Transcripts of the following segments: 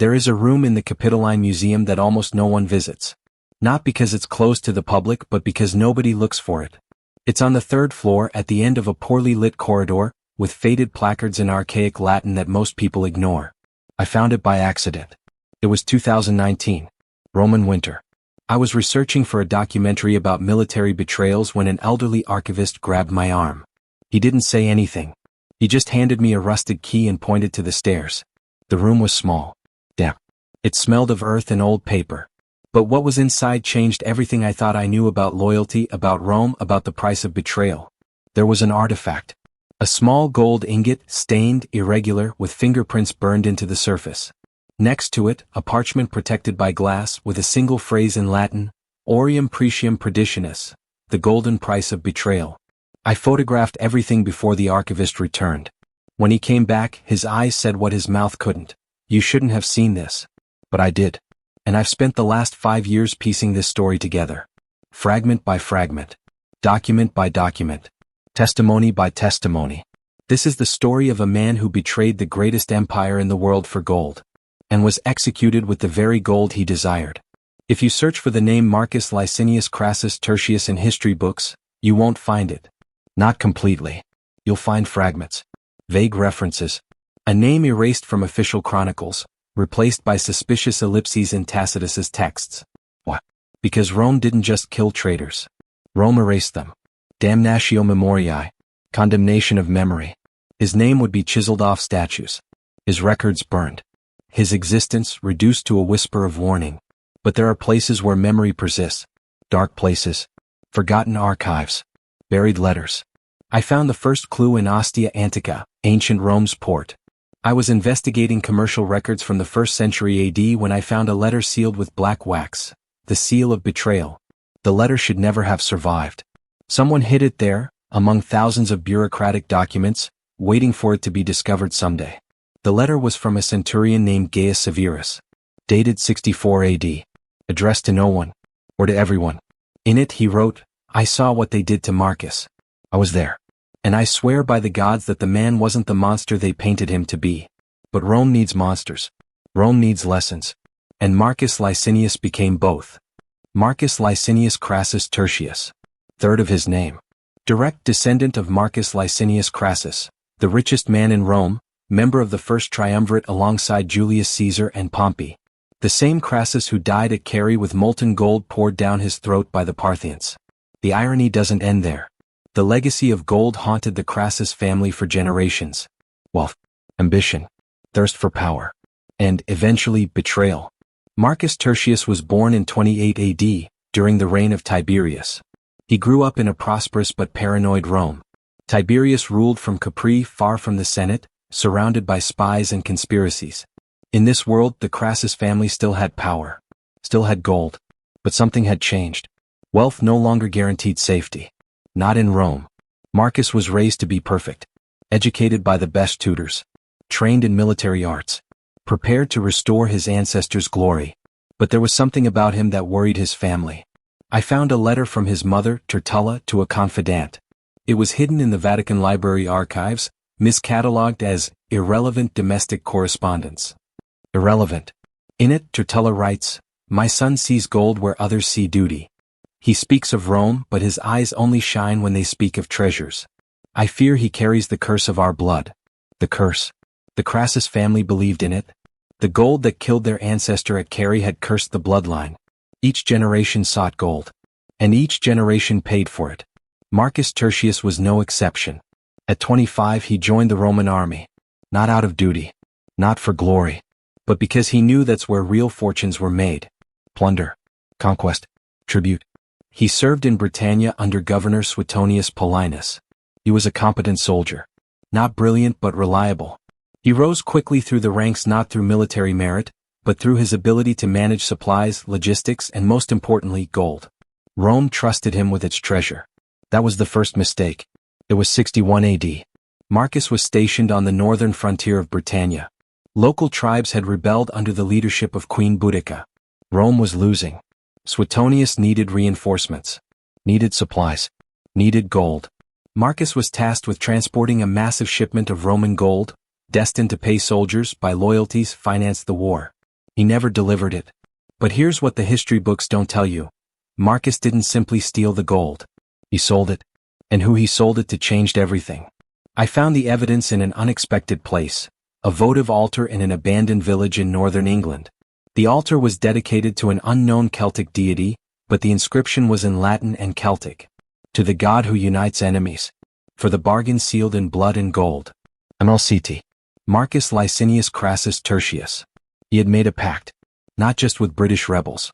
There is a room in the Capitoline Museum that almost no one visits. Not because it's closed to the public but because nobody looks for it. It's on the third floor at the end of a poorly lit corridor, with faded placards in archaic Latin that most people ignore. I found it by accident. It was 2019. Roman winter. I was researching for a documentary about military betrayals when an elderly archivist grabbed my arm. He didn't say anything. He just handed me a rusted key and pointed to the stairs. The room was small. Damp. It smelled of earth and old paper. But what was inside changed everything I thought I knew about loyalty, about Rome, about the price of betrayal. There was an artifact. A small gold ingot, stained, irregular, with fingerprints burned into the surface. Next to it, a parchment protected by glass with a single phrase in Latin, Aureum Precium Perditionis, the golden price of betrayal. I photographed everything before the archivist returned. When he came back, his eyes said what his mouth couldn't. You shouldn't have seen this. But I did. And I've spent the last 5 years piecing this story together. Fragment by fragment. Document by document. Testimony by testimony. This is the story of a man who betrayed the greatest empire in the world for gold. And was executed with the very gold he desired. If you search for the name Marcus Licinius Crassus Tertius in history books, you won't find it. Not completely. You'll find fragments. Vague references. A name erased from official chronicles, replaced by suspicious ellipses in Tacitus's texts. What? Because Rome didn't just kill traitors. Rome erased them. Damnatio memoriae. Condemnation of memory. His name would be chiseled off statues. His records burned. His existence reduced to a whisper of warning. But there are places where memory persists. Dark places. Forgotten archives. Buried letters. I found the first clue in Ostia Antica, ancient Rome's port. I was investigating commercial records from the 1st century AD when I found a letter sealed with black wax, the seal of betrayal. The letter should never have survived. Someone hid it there, among thousands of bureaucratic documents, waiting for it to be discovered someday. The letter was from a centurion named Gaius Severus, dated 64 AD, addressed to no one, or to everyone. In it he wrote, I saw what they did to Marcus. I was there. And I swear by the gods that the man wasn't the monster they painted him to be. But Rome needs monsters. Rome needs lessons. And Marcus Licinius became both. Marcus Licinius Crassus Tertius. Third of his name. Direct descendant of Marcus Licinius Crassus, the richest man in Rome, member of the first triumvirate alongside Julius Caesar and Pompey. The same Crassus who died at Carrhae with molten gold poured down his throat by the Parthians. The irony doesn't end there. The legacy of gold haunted the Crassus family for generations. Wealth, ambition, thirst for power, and, eventually, betrayal. Marcus Tertius was born in 28 AD, during the reign of Tiberius. He grew up in a prosperous but paranoid Rome. Tiberius ruled from Capri, far from the Senate, surrounded by spies and conspiracies. In this world, the Crassus family still had power, still had gold, but something had changed. Wealth no longer guaranteed safety. Not in Rome. Marcus was raised to be perfect, educated by the best tutors, trained in military arts, prepared to restore his ancestors' glory. But there was something about him that worried his family. I found a letter from his mother, Tertulla, to a confidant. It was hidden in the Vatican Library archives, miscatalogued as irrelevant domestic correspondence. Irrelevant. In it, Tertulla writes, My son sees gold where others see duty. He speaks of Rome, but his eyes only shine when they speak of treasures. I fear he carries the curse of our blood. The curse. The Crassus family believed in it. The gold that killed their ancestor at Carrhae had cursed the bloodline. Each generation sought gold. And each generation paid for it. Marcus Tertius was no exception. At 25 he joined the Roman army. Not out of duty. Not for glory. But because he knew that's where real fortunes were made. Plunder. Conquest. Tribute. He served in Britannia under Governor Suetonius Paulinus. He was a competent soldier. Not brilliant but reliable. He rose quickly through the ranks not through military merit, but through his ability to manage supplies, logistics, and most importantly, gold. Rome trusted him with its treasure. That was the first mistake. It was 61 AD. Marcus was stationed on the northern frontier of Britannia. Local tribes had rebelled under the leadership of Queen Boudica. Rome was losing. Suetonius needed reinforcements. Needed supplies. Needed gold. Marcus was tasked with transporting a massive shipment of Roman gold, destined to pay soldiers by loyalties finance the war. He never delivered it. But here's what the history books don't tell you. Marcus didn't simply steal the gold. He sold it. And who he sold it to changed everything. I found the evidence in an unexpected place, a votive altar in an abandoned village in northern England. The altar was dedicated to an unknown Celtic deity, but the inscription was in Latin and Celtic. To the God who unites enemies. For the bargain sealed in blood and gold. Amalcete. Marcus Licinius Crassus Tertius. He had made a pact, not just with British rebels,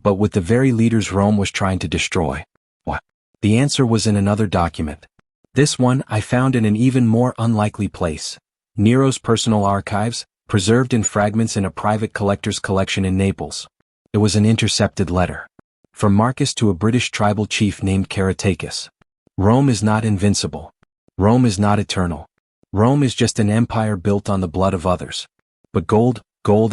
but with the very leaders Rome was trying to destroy. What? The answer was in another document. This one I found in an even more unlikely place. Nero's personal archives, preserved in fragments in a private collector's collection in Naples. It was an intercepted letter. From Marcus to a British tribal chief named Caratacus. Rome is not invincible. Rome is not eternal. Rome is just an empire built on the blood of others. But gold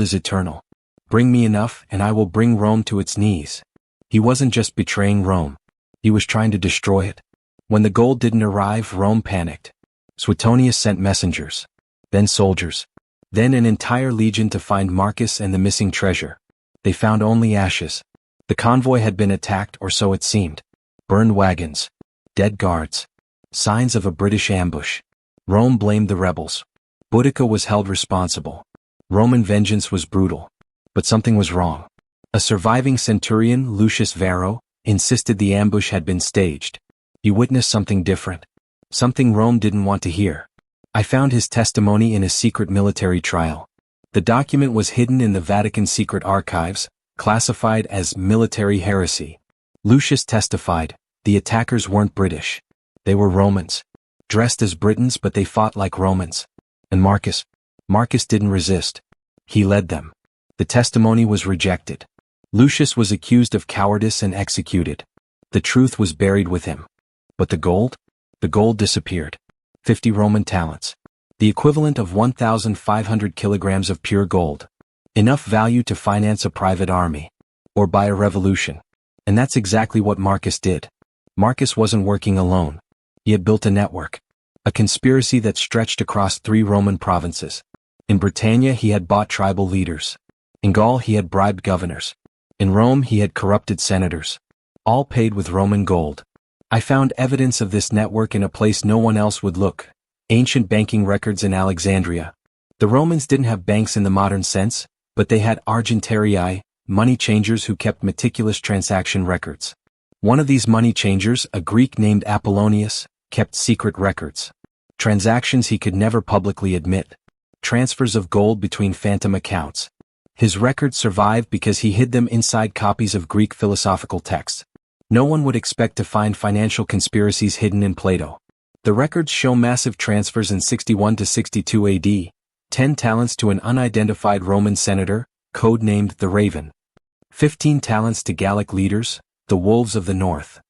is eternal. Bring me enough and I will bring Rome to its knees. He wasn't just betraying Rome. He was trying to destroy it. When the gold didn't arrive, Rome panicked. Suetonius sent messengers. Then soldiers. Then an entire legion to find Marcus and the missing treasure. They found only ashes. The convoy had been attacked, or so it seemed. Burned wagons. Dead guards. Signs of a British ambush. Rome blamed the rebels. Boudica was held responsible. Roman vengeance was brutal. But something was wrong. A surviving centurion, Lucius Varro, insisted the ambush had been staged. He witnessed something different. Something Rome didn't want to hear. I found his testimony in a secret military trial. The document was hidden in the Vatican secret archives, classified as military heresy. Lucius testified, the attackers weren't British. They were Romans. Dressed as Britons, but they fought like Romans. And Marcus didn't resist. He led them. The testimony was rejected. Lucius was accused of cowardice and executed. The truth was buried with him. But the gold? The gold disappeared. 50 Roman talents. The equivalent of 1,500 kilograms of pure gold. Enough value to finance a private army. Or buy a revolution. And that's exactly what Marcus did. Marcus wasn't working alone. He had built a network. A conspiracy that stretched across 3 Roman provinces. In Britannia he had bought tribal leaders. In Gaul he had bribed governors. In Rome he had corrupted senators. All paid with Roman gold. I found evidence of this network in a place no one else would look. Ancient banking records in Alexandria. The Romans didn't have banks in the modern sense, but they had argentarii, money changers who kept meticulous transaction records. One of these money changers, a Greek named Apollonius, kept secret records. Transactions he could never publicly admit. Transfers of gold between phantom accounts. His records survived because he hid them inside copies of Greek philosophical texts. No one would expect to find financial conspiracies hidden in Plato. The records show massive transfers in 61 to 62 AD, 10 talents to an unidentified Roman senator, codenamed the Raven. 15 talents to Gallic leaders, the Wolves of the North.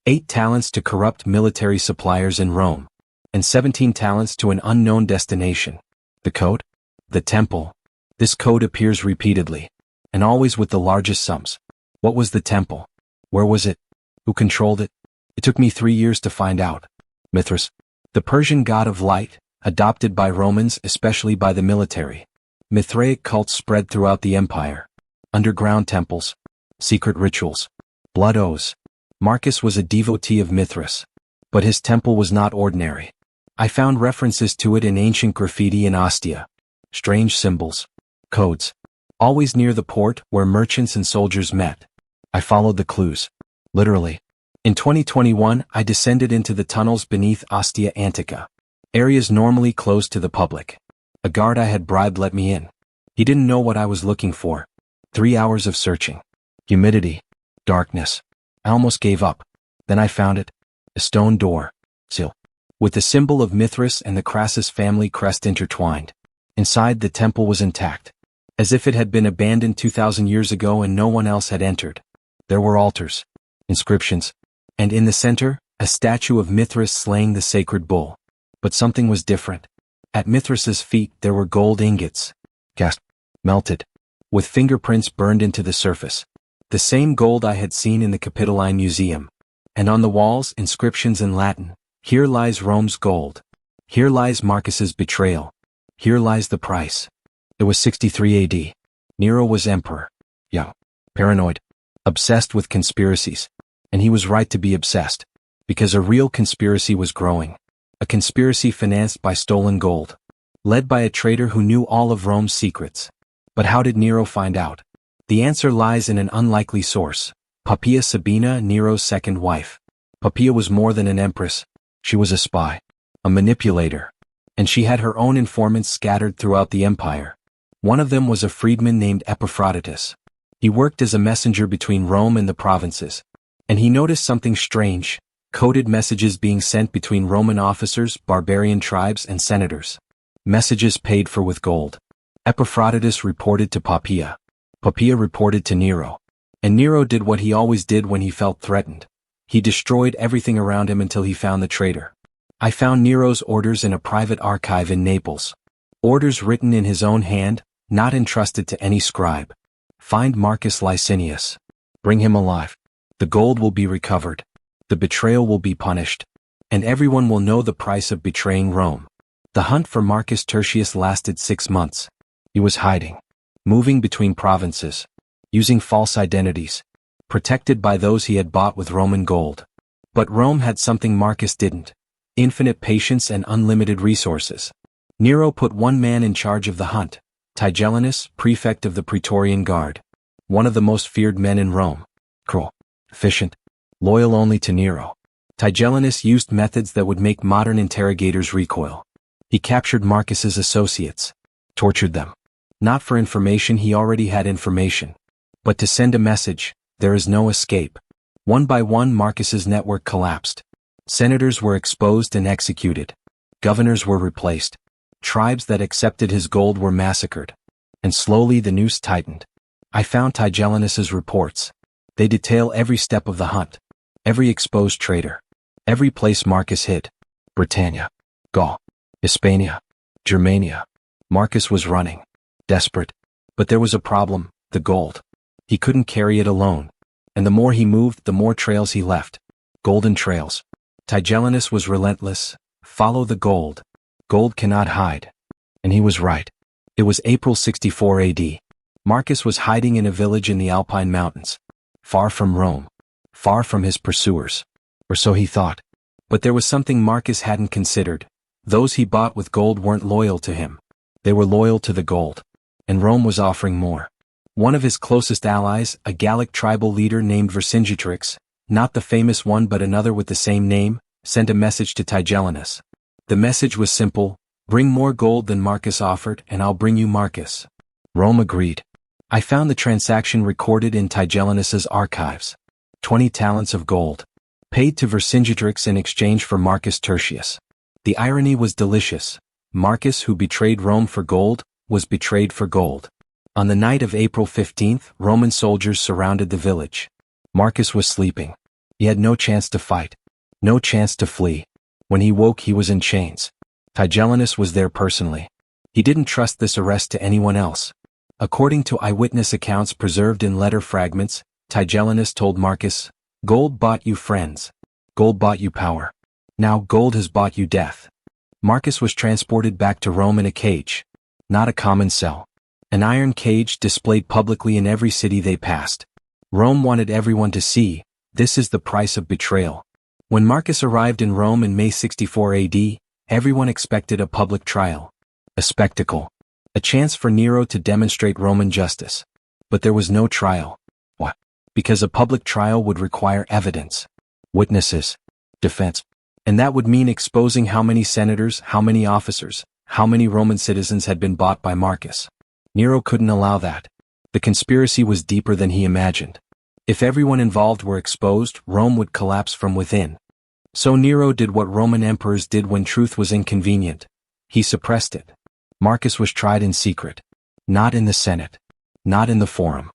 8 talents to corrupt military suppliers in Rome. And 17 talents to an unknown destination. The code? The temple. This code appears repeatedly. And always with the largest sums. What was the temple? Where was it? Who controlled it? It took me 3 years to find out. Mithras, the Persian god of light, adopted by Romans, especially by the military. Mithraic cults spread throughout the empire. Underground temples. Secret rituals. Blood oaths. Marcus was a devotee of Mithras. But his temple was not ordinary. I found references to it in ancient graffiti in Ostia. Strange symbols. Codes. Always near the port where merchants and soldiers met. I followed the clues. Literally. In 2021, I descended into the tunnels beneath Ostia Antica. Areas normally closed to the public. A guard I had bribed let me in. He didn't know what I was looking for. 3 hours of searching. Humidity. Darkness. I almost gave up. Then I found it. A stone door. Seal. With the symbol of Mithras and the Crassus family crest intertwined. Inside, the temple was intact. As if it had been abandoned 2,000 years ago and no one else had entered. There were altars. Inscriptions. And in the center, a statue of Mithras slaying the sacred bull. But something was different. At Mithras's feet there were gold ingots. Cast. Melted. With fingerprints burned into the surface. The same gold I had seen in the Capitoline Museum. And on the walls, inscriptions in Latin. Here lies Rome's gold. Here lies Marcus's betrayal. Here lies the price. It was 63 AD. Nero was emperor. Young. Paranoid. Obsessed with conspiracies. And he was right to be obsessed. Because a real conspiracy was growing. A conspiracy financed by stolen gold. Led by a traitor who knew all of Rome's secrets. But how did Nero find out? The answer lies in an unlikely source. Poppaea Sabina, Nero's second wife. Poppaea was more than an empress. She was a spy. A manipulator. And she had her own informants scattered throughout the empire. One of them was a freedman named Epaphroditus. He worked as a messenger between Rome and the provinces. And he noticed something strange, coded messages being sent between Roman officers, barbarian tribes, and senators. Messages paid for with gold. Epaphroditus reported to Poppaea. Poppaea reported to Nero. And Nero did what he always did when he felt threatened. He destroyed everything around him until he found the traitor. I found Nero's orders in a private archive in Naples. Orders written in his own hand, not entrusted to any scribe. Find Marcus Licinius. Bring him alive. The gold will be recovered. The betrayal will be punished. And everyone will know the price of betraying Rome. The hunt for Marcus Tertius lasted 6 months. He was hiding. Moving between provinces. Using false identities. Protected by those he had bought with Roman gold. But Rome had something Marcus didn't. Infinite patience and unlimited resources. Nero put one man in charge of the hunt. Tigellinus, prefect of the Praetorian Guard. One of the most feared men in Rome. Cruel. Efficient. Loyal only to Nero. Tigellinus used methods that would make modern interrogators recoil. He captured Marcus's associates. Tortured them. Not for information, he already had information. But to send a message, there is no escape. One by one Marcus's network collapsed. Senators were exposed and executed. Governors were replaced. Tribes that accepted his gold were massacred. And slowly the noose tightened. I found Tigellinus's reports. They detail every step of the hunt. Every exposed traitor. Every place Marcus hid. Britannia. Gaul. Hispania. Germania. Marcus was running. Desperate. But there was a problem, the gold. He couldn't carry it alone. And the more he moved, the more trails he left. Golden trails. Tigellinus was relentless. Follow the gold. Gold cannot hide. And he was right. It was April 64 AD. Marcus was hiding in a village in the Alpine mountains. Far from Rome. Far from his pursuers. Or so he thought. But there was something Marcus hadn't considered. Those he bought with gold weren't loyal to him. They were loyal to the gold. And Rome was offering more. One of his closest allies, a Gallic tribal leader named Vercingetorix, not the famous one but another with the same name, sent a message to Tigellinus. The message was simple: bring more gold than Marcus offered and I'll bring you Marcus. Rome agreed. I found the transaction recorded in Tigellinus's archives. 20 talents of gold. Paid to Vercingetorix in exchange for Marcus Tertius. The irony was delicious. Marcus, who betrayed Rome for gold, was betrayed for gold. On the night of April 15th, Roman soldiers surrounded the village. Marcus was sleeping. He had no chance to fight. No chance to flee. When he woke, he was in chains. Tigellinus was there personally. He didn't trust this arrest to anyone else. According to eyewitness accounts preserved in letter fragments, Tigellinus told Marcus, "Gold bought you friends. Gold bought you power. Now gold has bought you death." Marcus was transported back to Rome in a cage. Not a common cell. An iron cage displayed publicly in every city they passed. Rome wanted everyone to see, this is the price of betrayal. When Marcus arrived in Rome in May 64 AD, everyone expected a public trial. A spectacle. A chance for Nero to demonstrate Roman justice. But there was no trial. Why? Because a public trial would require evidence. Witnesses. Defense. And that would mean exposing how many senators, how many officers, how many Roman citizens had been bought by Marcus. Nero couldn't allow that. The conspiracy was deeper than he imagined. If everyone involved were exposed, Rome would collapse from within. So Nero did what Roman emperors did when truth was inconvenient. He suppressed it. Marcus was tried in secret. Not in the Senate. Not in the Forum.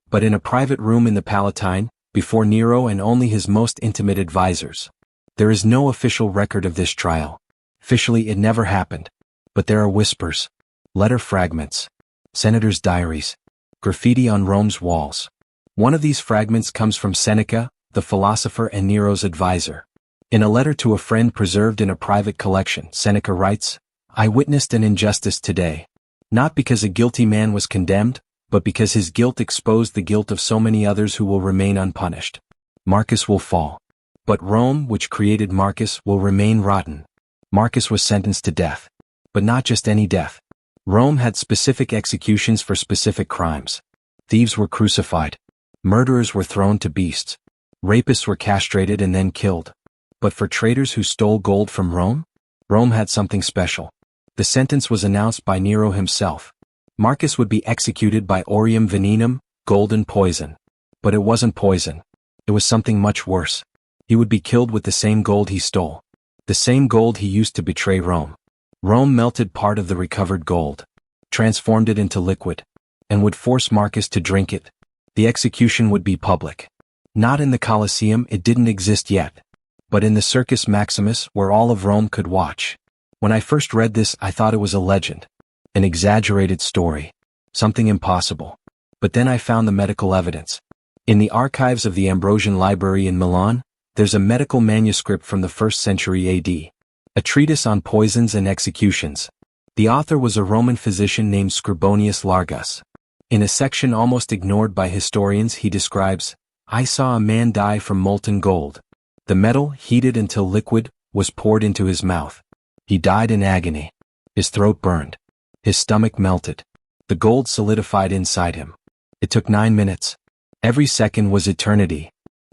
But in a private room in the Palatine, before Nero and only his most intimate advisors. There is no official record of this trial. Officially it never happened. But there are whispers. Letter fragments. Senators' diaries. Graffiti on Rome's walls. One of these fragments comes from Seneca, the philosopher and Nero's advisor. In a letter to a friend preserved in a private collection, Seneca writes, "I witnessed an injustice today. Not because a guilty man was condemned, but because his guilt exposed the guilt of so many others who will remain unpunished. Marcus will fall. But Rome, which created Marcus, will remain rotten. Marcus was sentenced to death. But not just any death. Rome had specific executions for specific crimes. Thieves were crucified. Murderers were thrown to beasts. Rapists were castrated and then killed. But for traitors who stole gold from Rome? Rome had something special. The sentence was announced by Nero himself. Marcus would be executed by Aureum Venenum, golden poison. But it wasn't poison. It was something much worse. He would be killed with the same gold he stole. The same gold he used to betray Rome. Rome melted part of the recovered gold, transformed it into liquid, and would force Marcus to drink it. The execution would be public. Not in the Colosseum, it didn't exist yet. But in the Circus Maximus, where all of Rome could watch. When I first read this, I thought it was a legend. An exaggerated story. Something impossible. But then I found the medical evidence. In the archives of the Ambrosian Library in Milan, there's a medical manuscript from the 1st century AD. A treatise on poisons and executions. The author was a Roman physician named Scribonius Largus. In a section almost ignored by historians, he describes, "I saw a man die from molten gold. The metal, heated until liquid, was poured into his mouth. He died in agony. His throat burned. His stomach melted. The gold solidified inside him. It took 9 minutes. Every second was eternity.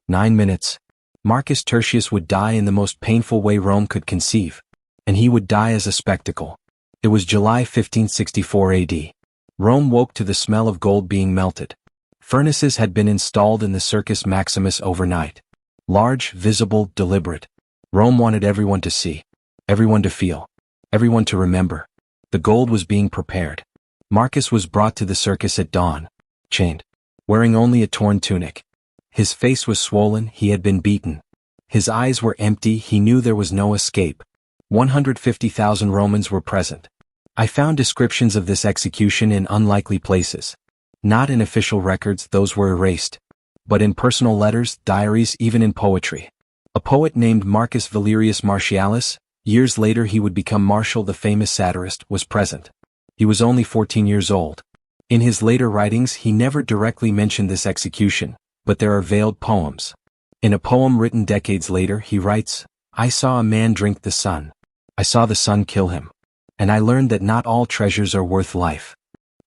9 minutes. Marcus Tertius would die in the most painful way Rome could conceive. And he would die as a spectacle. It was July 1564 AD. Rome woke to the smell of gold being melted. Furnaces had been installed in the Circus Maximus overnight. Large, visible, deliberate. Rome wanted everyone to see. Everyone to feel. Everyone to remember. The gold was being prepared. Marcus was brought to the circus at dawn. Chained. Wearing only a torn tunic. His face was swollen, he had been beaten. His eyes were empty, he knew there was no escape. 150,000 Romans were present. I found descriptions of this execution in unlikely places. Not in official records, those were erased. But in personal letters, diaries, even in poetry. A poet named Marcus Valerius Martialis, years later he would become Martial the famous satirist, was present. He was only 14 years old. In his later writings he never directly mentioned this execution, but there are veiled poems. In a poem written decades later he writes, "I saw a man drink the sun. I saw the sun kill him. And I learned that not all treasures are worth life."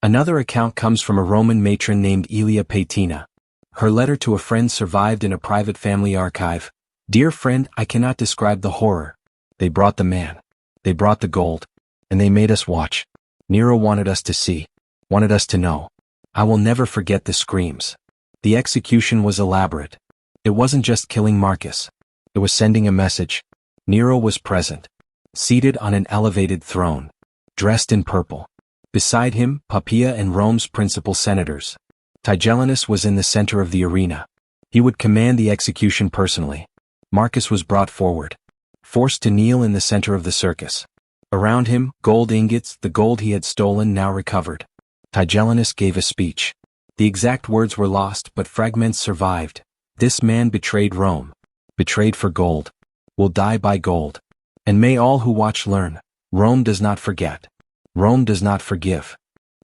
Another account comes from a Roman matron named Aelia Paetina. Her letter to a friend survived in a private family archive. "Dear friend, I cannot describe the horror. They brought the man. They brought the gold. And they made us watch. Nero wanted us to see. Wanted us to know. I will never forget the screams. The execution was elaborate. It wasn't just killing Marcus. It was sending a message. Nero was present. Seated on an elevated throne. Dressed in purple. Beside him, Poppaea and Rome's principal senators. Tigellinus was in the center of the arena. He would command the execution personally. Marcus was brought forward. Forced to kneel in the center of the circus. Around him, gold ingots, the gold he had stolen now recovered. Tigellinus gave a speech. The exact words were lost, but fragments survived. "This man betrayed Rome. Betrayed for gold. Will die by gold. And may all who watch learn. Rome does not forget. Rome does not forgive."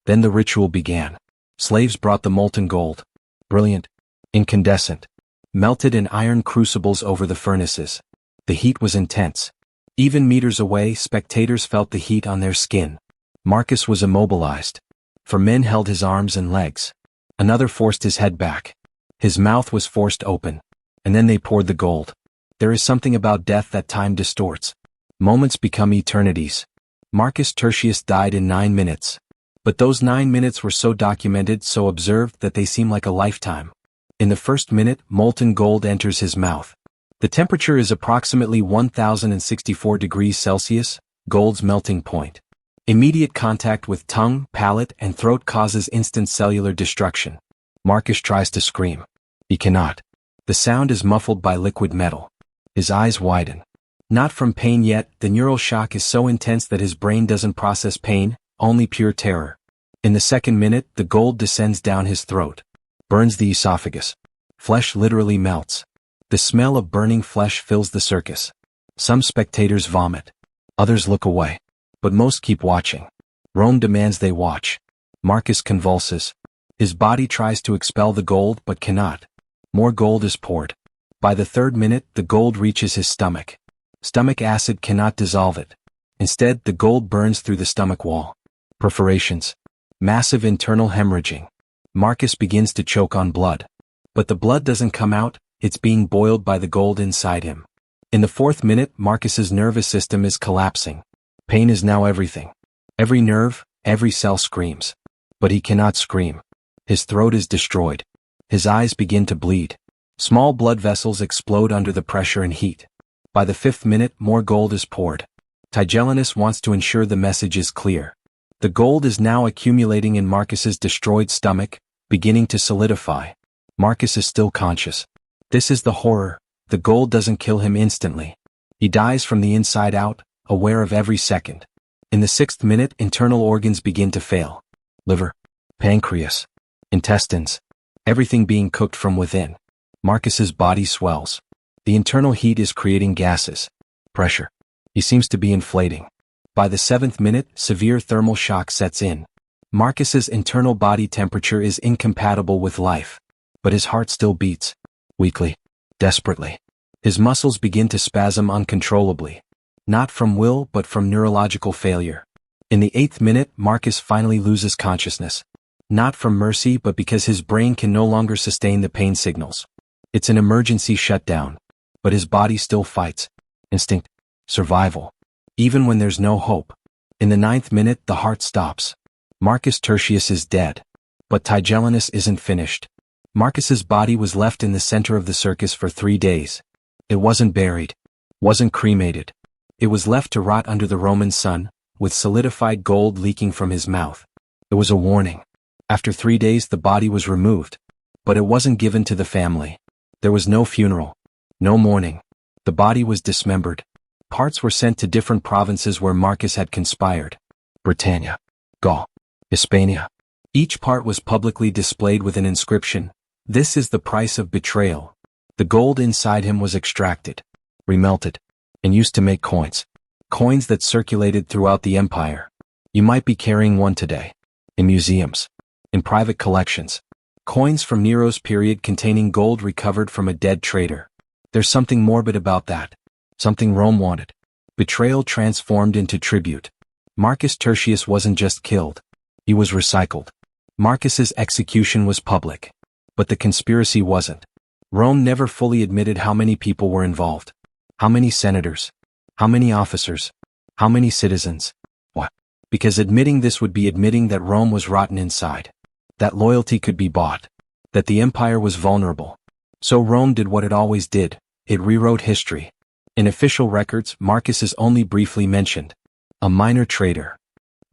Then the ritual began. Slaves brought the molten gold. Brilliant. Incandescent. Melted in iron crucibles over the furnaces. The heat was intense. Even meters away, spectators felt the heat on their skin. Marcus was immobilized. For men held his arms and legs. Another forced his head back. His mouth was forced open. And then they poured the gold. There is something about death that time distorts. Moments become eternities. Marcus Tertius died in 9 minutes. But those 9 minutes were so documented, so observed, that they seem like a lifetime. In the first minute, molten gold enters his mouth. The temperature is approximately 1064 degrees Celsius, gold's melting point. Immediate contact with tongue, palate, and throat causes instant cellular destruction. Marcus tries to scream. He cannot. The sound is muffled by liquid metal. His eyes widen. Not from pain yet, the neural shock is so intense that his brain doesn't process pain, only pure terror. In the second minute, the gold descends down his throat. Burns the esophagus. Flesh literally melts. The smell of burning flesh fills the circus. Some spectators vomit. Others look away. But most keep watching. Rome demands they watch. Marcus convulses. His body tries to expel the gold but cannot. More gold is poured. By the 3rd minute, the gold reaches his stomach. Stomach acid cannot dissolve it. Instead, the gold burns through the stomach wall. Perforations. Massive internal hemorrhaging. Marcus begins to choke on blood. But the blood doesn't come out, it's being boiled by the gold inside him. In the 4th minute, Marcus's nervous system is collapsing. Pain is now everything. Every nerve, every cell screams. But he cannot scream. His throat is destroyed. His eyes begin to bleed. Small blood vessels explode under the pressure and heat. By the 5th minute, more gold is poured. Tigellinus wants to ensure the message is clear. The gold is now accumulating in Marcus's destroyed stomach, beginning to solidify. Marcus is still conscious. This is the horror. The gold doesn't kill him instantly. He dies from the inside out, aware of every second. In the 6th minute, internal organs begin to fail. Liver, pancreas, intestines, everything being cooked from within. Marcus's body swells. The internal heat is creating gases. Pressure. He seems to be inflating. By the 7th minute, severe thermal shock sets in. Marcus's internal body temperature is incompatible with life. But his heart still beats. Weakly. Desperately. His muscles begin to spasm uncontrollably. Not from will but from neurological failure. In the 8th minute, Marcus finally loses consciousness. Not from mercy but because his brain can no longer sustain the pain signals. It's an emergency shutdown. But his body still fights. Instinct. Survival. Even when there's no hope. In the 9th minute, the heart stops. Marcus Tertius is dead. But Tigellinus isn't finished. Marcus's body was left in the center of the circus for 3 days. It wasn't buried. Wasn't cremated. It was left to rot under the Roman sun, with solidified gold leaking from his mouth. It was a warning. After 3 days the body was removed. But it wasn't given to the family. There was no funeral. No mourning. The body was dismembered. Parts were sent to different provinces where Marcus had conspired. Britannia. Gaul. Hispania. Each part was publicly displayed with an inscription. This is the price of betrayal. The gold inside him was extracted, remelted, and used to make coins. Coins that circulated throughout the empire. You might be carrying one today. In museums. In private collections. Coins from Nero's period containing gold recovered from a dead traitor. There's something morbid about that. Something Rome wanted. Betrayal transformed into tribute. Marcus Tertius wasn't just killed. He was recycled. Marcus's execution was public. But the conspiracy wasn't. Rome never fully admitted how many people were involved. How many senators? How many officers? How many citizens? What? Because admitting this would be admitting that Rome was rotten inside. That loyalty could be bought. That the empire was vulnerable. So Rome did what it always did. It rewrote history. In official records, Marcus is only briefly mentioned. A minor traitor.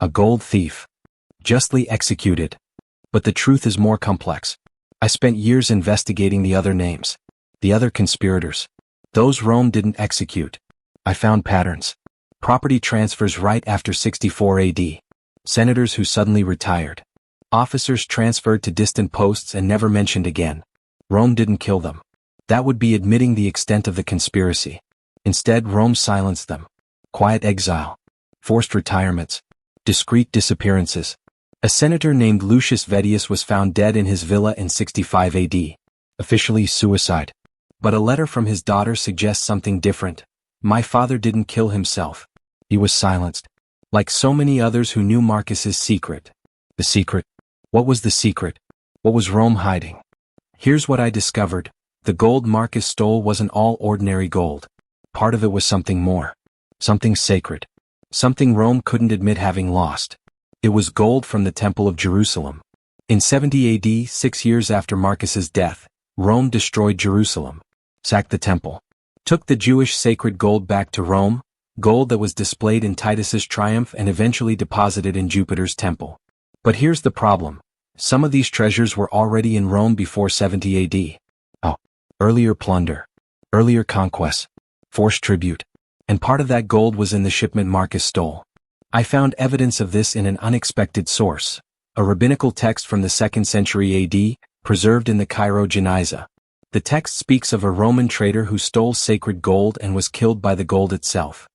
A gold thief. Justly executed. But the truth is more complex. I spent years investigating the other names. The other conspirators. Those Rome didn't execute. I found patterns. Property transfers right after 64 AD. Senators who suddenly retired. Officers transferred to distant posts and never mentioned again. Rome didn't kill them. That would be admitting the extent of the conspiracy. Instead, Rome silenced them. Quiet exile. Forced retirements. Discreet disappearances. A senator named Lucius Vettius was found dead in his villa in 65 AD. Officially suicide. But a letter from his daughter suggests something different. My father didn't kill himself. He was silenced. Like so many others who knew Marcus's secret. The secret. What was the secret? What was Rome hiding? Here's what I discovered. The gold Marcus stole wasn't all ordinary gold. Part of it was something more. Something sacred. Something Rome couldn't admit having lost. It was gold from the Temple of Jerusalem. In 70 AD, 6 years after Marcus's death, Rome destroyed Jerusalem. Sacked the temple. Took the Jewish sacred gold back to Rome, gold that was displayed in Titus's triumph and eventually deposited in Jupiter's temple. But here's the problem. Some of these treasures were already in Rome before 70 AD. Oh, earlier plunder. Earlier conquests. Forced tribute. And part of that gold was in the shipment Marcus stole. I found evidence of this in an unexpected source. A rabbinical text from the 2nd century AD, preserved in the Cairo Geniza. The text speaks of a Roman traitor who stole sacred gold and was killed by the gold itself.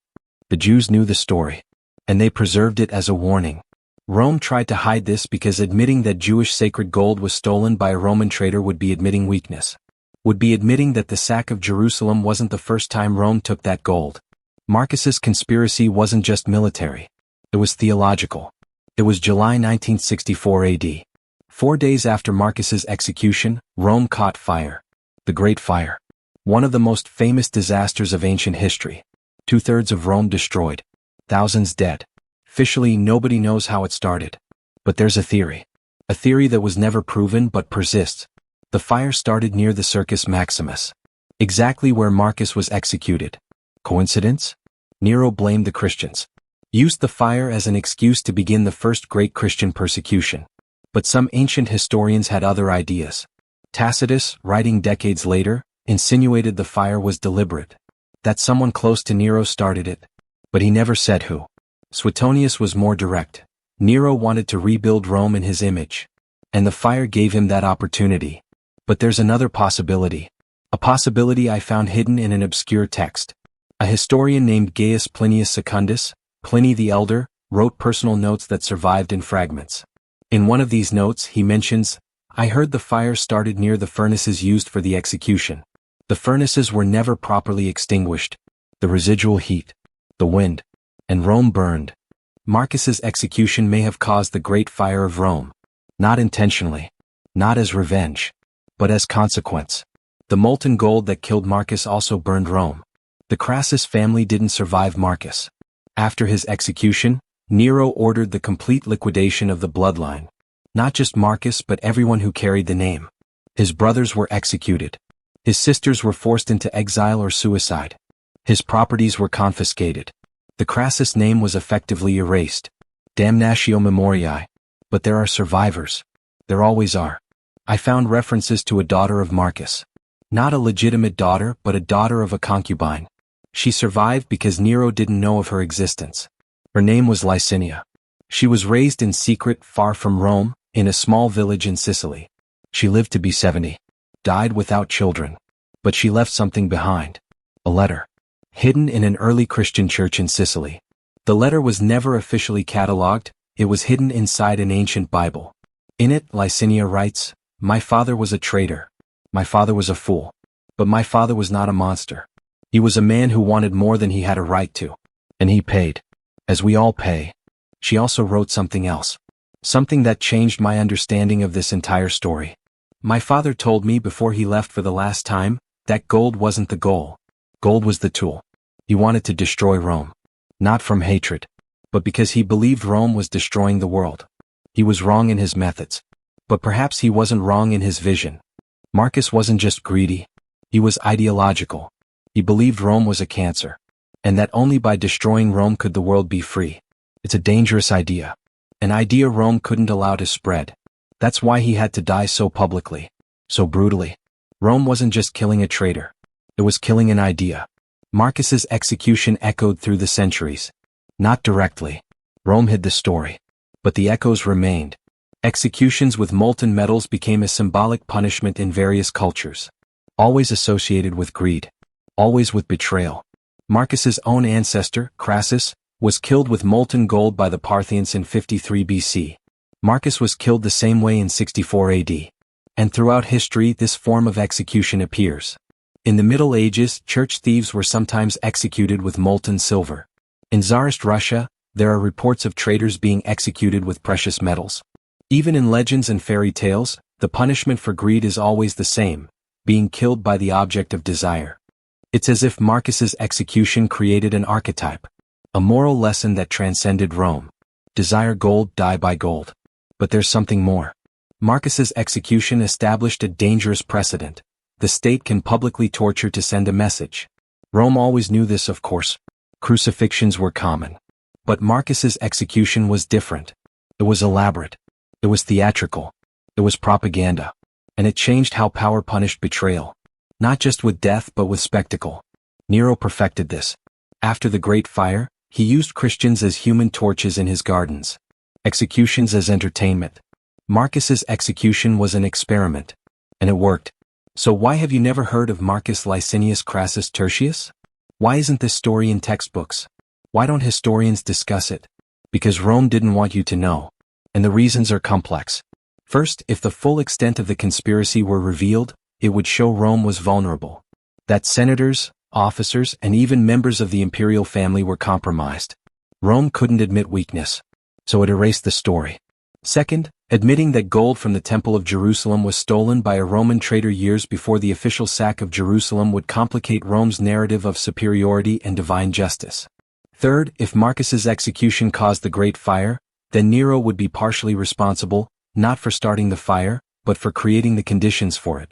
The Jews knew the story. And they preserved it as a warning. Rome tried to hide this because admitting that Jewish sacred gold was stolen by a Roman traitor would be admitting weakness. Would be admitting that the sack of Jerusalem wasn't the first time Rome took that gold. Marcus's conspiracy wasn't just military. It was theological. It was July 1964 AD. 4 days after Marcus's execution, Rome caught fire. The Great Fire. One of the most famous disasters of ancient history. 2/3 of Rome destroyed. Thousands dead. Officially, nobody knows how it started. But there's a theory. A theory that was never proven but persists. The fire started near the Circus Maximus. Exactly where Marcus was executed. Coincidence? Nero blamed the Christians. Used the fire as an excuse to begin the first great Christian persecution. But some ancient historians had other ideas. Tacitus, writing decades later, insinuated the fire was deliberate. That someone close to Nero started it. But he never said who. Suetonius was more direct. Nero wanted to rebuild Rome in his image. And the fire gave him that opportunity. But there's another possibility. A possibility I found hidden in an obscure text. A historian named Gaius Plinius Secundus, Pliny the Elder, wrote personal notes that survived in fragments. In one of these notes he mentions, "I heard the fire started near the furnaces used for the execution. The furnaces were never properly extinguished. The residual heat, the wind, and Rome burned." Marcus's execution may have caused the Great Fire of Rome. Not intentionally. Not as revenge. But as consequence. The molten gold that killed Marcus also burned Rome. The Crassus family didn't survive Marcus. After his execution, Nero ordered the complete liquidation of the bloodline. Not just Marcus but everyone who carried the name. His brothers were executed. His sisters were forced into exile or suicide. His properties were confiscated. The Crassus name was effectively erased. Damnatio memoriae. But there are survivors. There always are. I found references to a daughter of Marcus. Not a legitimate daughter but a daughter of a concubine. She survived because Nero didn't know of her existence. Her name was Licinia. She was raised in secret far from Rome, in a small village in Sicily. She lived to be 70. Died without children. But she left something behind. A letter. Hidden in an early Christian church in Sicily. The letter was never officially catalogued, it was hidden inside an ancient Bible. In it, Licinia writes, "My father was a traitor. My father was a fool. But my father was not a monster. He was a man who wanted more than he had a right to. And he paid. As we all pay." She also wrote something else. Something that changed my understanding of this entire story. "My father told me before he left for the last time, that gold wasn't the goal. Gold was the tool. He wanted to destroy Rome. Not from hatred. But because he believed Rome was destroying the world. He was wrong in his methods. But perhaps he wasn't wrong in his vision. Marcus wasn't just greedy. He was ideological. He believed Rome was a cancer. And that only by destroying Rome could the world be free. It's a dangerous idea. An idea Rome couldn't allow to spread. That's why he had to die so publicly. So brutally. Rome wasn't just killing a traitor. It was killing an idea. Marcus's execution echoed through the centuries. Not directly. Rome hid the story. But the echoes remained. Executions with molten metals became a symbolic punishment in various cultures. Always associated with greed. Always with betrayal. Marcus's own ancestor, Crassus, was killed with molten gold by the Parthians in 53 BC. Marcus was killed the same way in 64 AD. And throughout history this form of execution appears. In the Middle Ages, church thieves were sometimes executed with molten silver. In Tsarist Russia, there are reports of traitors being executed with precious metals. Even in legends and fairy tales, the punishment for greed is always the same, being killed by the object of desire. It's as if Marcus's execution created an archetype, a moral lesson that transcended Rome. Desire gold, die by gold. But there's something more. Marcus's execution established a dangerous precedent. The state can publicly torture to send a message. Rome always knew this, of course. Crucifixions were common. But Marcus's execution was different. It was elaborate. It was theatrical. It was propaganda. And it changed how power punished betrayal. Not just with death but with spectacle. Nero perfected this. After the Great Fire, he used Christians as human torches in his gardens. Executions as entertainment. Marcus's execution was an experiment. And it worked. So why have you never heard of Marcus Licinius Crassus Tertius? Why isn't this story in textbooks? Why don't historians discuss it? Because Rome didn't want you to know. and the reasons are complex. First, if the full extent of the conspiracy were revealed, it would show Rome was vulnerable. That senators, officers, and even members of the imperial family were compromised. Rome couldn't admit weakness, so it erased the story. Second, admitting that gold from the Temple of Jerusalem was stolen by a Roman traitor years before the official sack of Jerusalem would complicate Rome's narrative of superiority and divine justice. Third, if Marcus's execution caused the Great Fire, then Nero would be partially responsible, not for starting the fire, but for creating the conditions for it.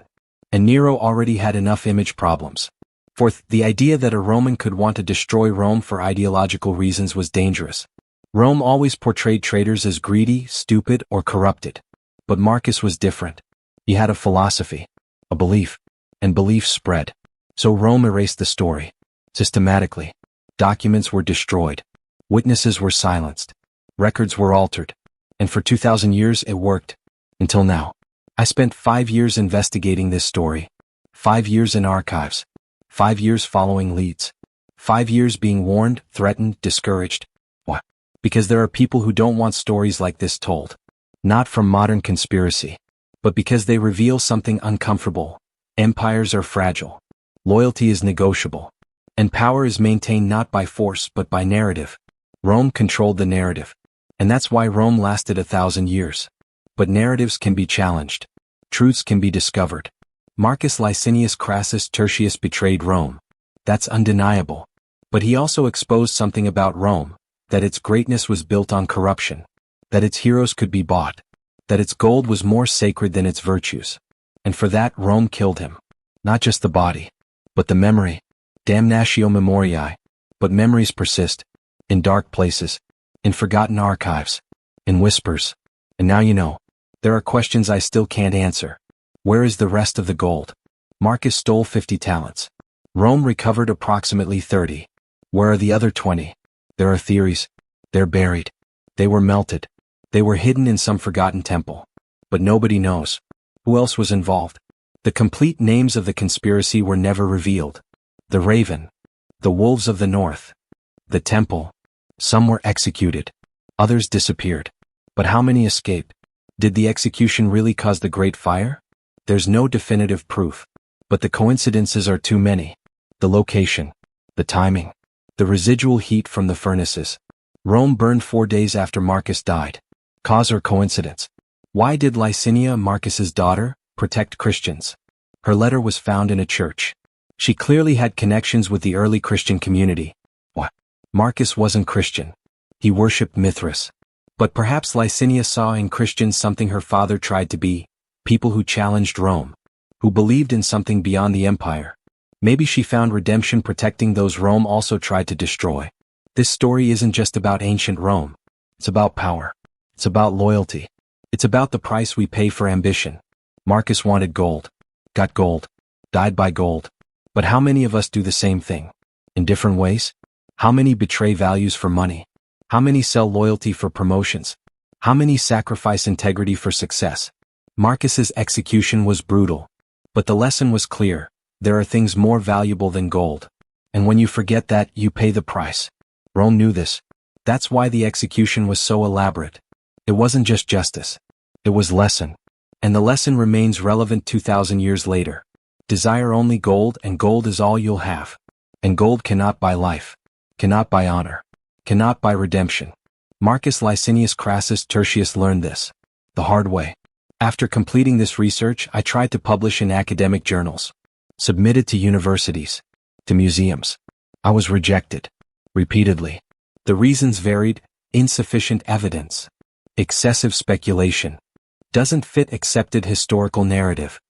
And Nero already had enough image problems. Fourth, the idea that a Roman could want to destroy Rome for ideological reasons was dangerous. Rome always portrayed traitors as greedy, stupid, or corrupted. But Marcus was different. He had a philosophy, a belief, and belief spread. So Rome erased the story. Systematically. Documents were destroyed. Witnesses were silenced. Records were altered. And for 2,000 years it worked. Until now. I spent 5 years investigating this story. 5 years in archives. 5 years following leads. 5 years being warned, threatened, discouraged. Why? Because there are people who don't want stories like this told. Not from modern conspiracy. But because they reveal something uncomfortable. Empires are fragile. Loyalty is negotiable. And power is maintained not by force but by narrative. Rome controlled the narrative. And that's why Rome lasted 1,000 years. But narratives can be challenged. Truths can be discovered. Marcus Licinius Crassus Tertius betrayed Rome. That's undeniable. But he also exposed something about Rome. That its greatness was built on corruption. That its heroes could be bought. That its gold was more sacred than its virtues. And for that Rome killed him. Not just the body. But the memory. Damnatio memoriae. But memories persist. In dark places. In forgotten archives. In whispers. And now you know. There are questions I still can't answer. Where is the rest of the gold? Marcus stole 50 talents. Rome recovered approximately 30. Where are the other 20? There are theories. They're buried. They were melted. They were hidden in some forgotten temple. But nobody knows. Who else was involved? The complete names of the conspiracy were never revealed. The Raven. The Wolves of the North. The Temple. Some were executed. Others disappeared. But how many escaped? Did the execution really cause the Great Fire? There's no definitive proof. But the coincidences are too many. The location. The timing. The residual heat from the furnaces. Rome burned 4 days after Marcus died. Cause or coincidence? Why did Licinia, Marcus's daughter, protect Christians? Her letter was found in a church. She clearly had connections with the early Christian community. What? Marcus wasn't Christian. He worshipped Mithras. But perhaps Licinia saw in Christians something her father tried to be, people who challenged Rome, who believed in something beyond the empire. Maybe she found redemption protecting those Rome also tried to destroy. This story isn't just about ancient Rome. It's about power. It's about loyalty. It's about the price we pay for ambition. Marcus wanted gold. Got gold. Died by gold. But how many of us do the same thing? In different ways? How many betray values for money? How many sell loyalty for promotions? How many sacrifice integrity for success? Marcus's execution was brutal. But the lesson was clear. There are things more valuable than gold. And when you forget that, you pay the price. Rome knew this. That's why the execution was so elaborate. It wasn't just justice. It was lesson. And the lesson remains relevant 2,000 years later. Desire only gold, and gold is all you'll have. And gold cannot buy life. Cannot buy honor. Cannot buy redemption. Marcus Licinius Crassus Tertius learned this. The hard way. After completing this research, I tried to publish in academic journals. Submitted to universities. To museums. I was rejected. Repeatedly. The reasons varied. Insufficient evidence. Excessive speculation. Doesn't fit accepted historical narrative.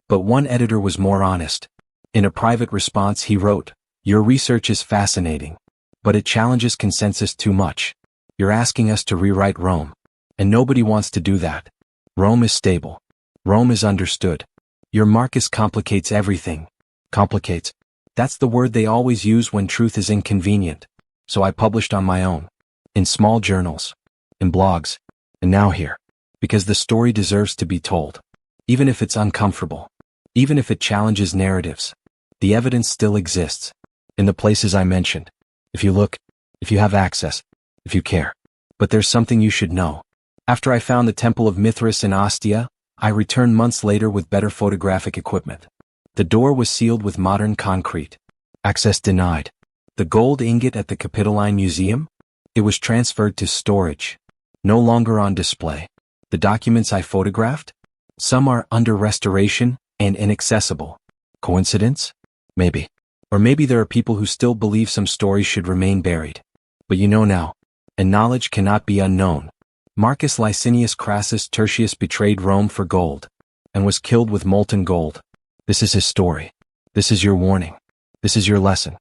But one editor was more honest. In a private response he wrote, "Your research is fascinating. But it challenges consensus too much. You're asking us to rewrite Rome. And nobody wants to do that. Rome is stable. Rome is understood. Your Marcus complicates everything." Complicates. That's the word they always use when truth is inconvenient. So I published on my own. In small journals. In blogs. And now here. Because the story deserves to be told. Even if it's uncomfortable. Even if it challenges narratives. The evidence still exists. In the places I mentioned. If you look. If you have access. If you care. But there's something you should know. After I found the Temple of Mithras in Ostia, I returned months later with better photographic equipment. The door was sealed with modern concrete. Access denied. The gold ingot at the Capitoline Museum? It was transferred to storage. No longer on display. The documents I photographed? Some are under restoration and inaccessible. Coincidence? Maybe. Or maybe there are people who still believe some stories should remain buried. But you know now, and knowledge cannot be unknown. Marcus Licinius Crassus Tertius betrayed Rome for gold, and was killed with molten gold. This is his story. This is your warning. This is your lesson.